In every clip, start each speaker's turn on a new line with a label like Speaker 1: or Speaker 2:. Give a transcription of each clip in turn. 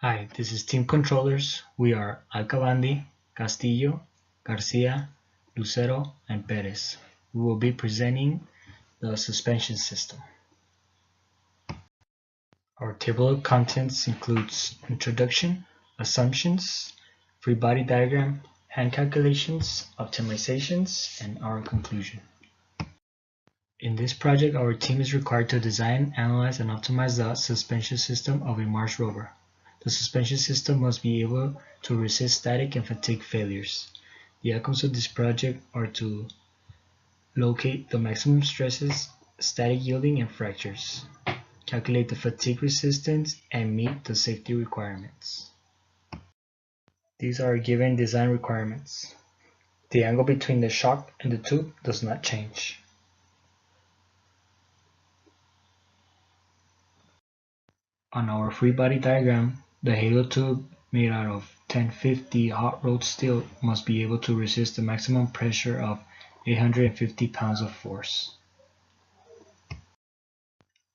Speaker 1: Hi, this is Team Controllers. We are Alcabandi, Castillo, Garcia, Lucero, and Perez. We will be presenting the suspension system. Our table of contents includes introduction, assumptions, free body diagram, hand calculations, optimizations, and our conclusion. In this project, our team is required to design, analyze, and optimize the suspension system of a Mars rover. The suspension system must be able to resist static and fatigue failures. The outcomes of this project are to locate the maximum stresses, static yielding, and fractures, calculate the fatigue resistance, and meet the safety requirements. These are given design requirements. The angle between the shock and the tube does not change. On our free body diagram, the halo tube made out of 1050 hot rolled steel must be able to resist the maximum pressure of 850 pounds of force.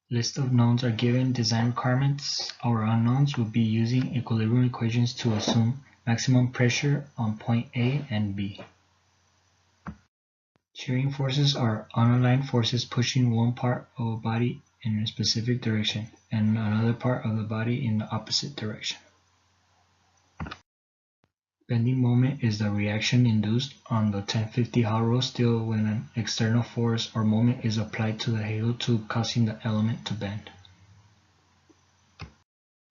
Speaker 1: List of knowns are given design requirements. Our unknowns will be using equilibrium equations to assume maximum pressure on point A and B. Shearing forces are unaligned forces pushing one part of a body in a specific direction and another part of the body in the opposite direction. Bending moment is the reaction induced on the 1050 hot rolled steel when an external force or moment is applied to the halo tube causing the element to bend.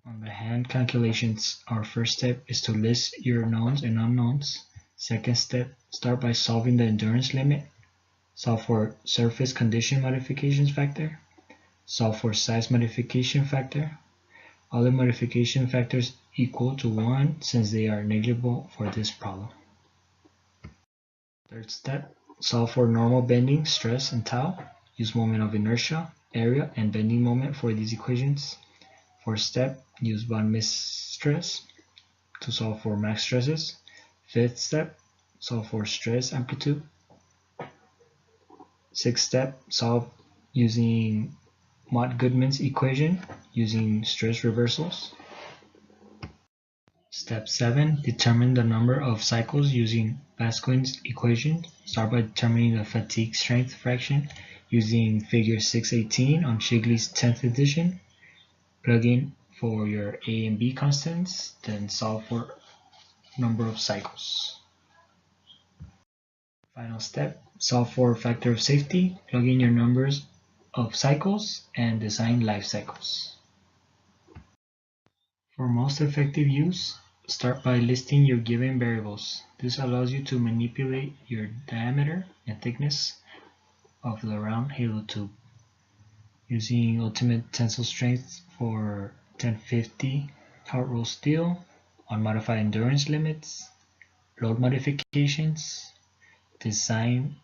Speaker 1: On the hand calculations, our first step is to list your knowns and unknowns. Second step, start by solving the endurance limit. Solve for surface condition modification factor. Solve for size modification factor. Other modification factors equal to 1 since they are negligible for this problem. Third step, solve for normal bending, stress, and tau. Use moment of inertia, area, and bending moment for these equations. Fourth step, use von Mises stress to solve for max stresses. Fifth step, solve for stress amplitude. Sixth step, solve using Mott-Goodman's equation using stress reversals. Step 7, determine the number of cycles using Basquin's equation. Start by determining the fatigue strength fraction using figure 618 on Shigley's 10th edition. Plug in for your A and B constants, then solve for number of cycles. Final step, solve for factor of safety, plug in your numbers of cycles, and design life cycles. For most effective use, start by listing your given variables. This allows you to manipulate your diameter and thickness of the round halo tube. Using ultimate tensile strength for 1050 hot rolled steel, unmodified endurance limits, load modifications, design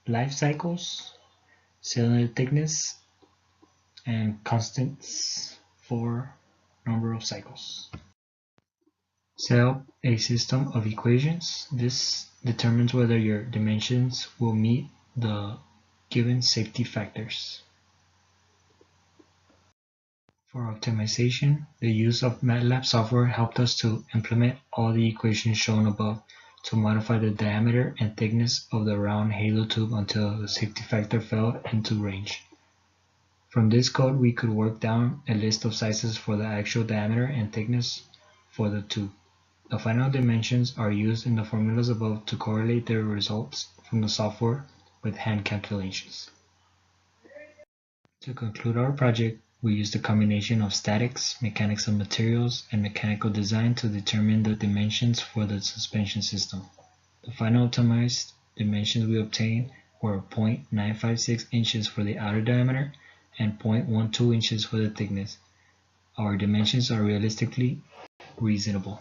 Speaker 1: life cycles, cylinder thickness, and constants for number of cycles. Set up a system of equations. This determines whether your dimensions will meet the given safety factors. For optimization, the use of MATLAB software helped us to implement all the equations shown above to modify the diameter and thickness of the round halo tube until the safety factor fell into range. From this code, we could work down a list of sizes for the actual diameter and thickness for the tube. The final dimensions are used in the formulas above to correlate the results from the software with hand calculations. To conclude our project, we used a combination of statics, mechanics of materials, and mechanical design to determine the dimensions for the suspension system. The final optimized dimensions we obtained were 0.956 inches for the outer diameter and 0.12 inches for the thickness. Our dimensions are realistically reasonable.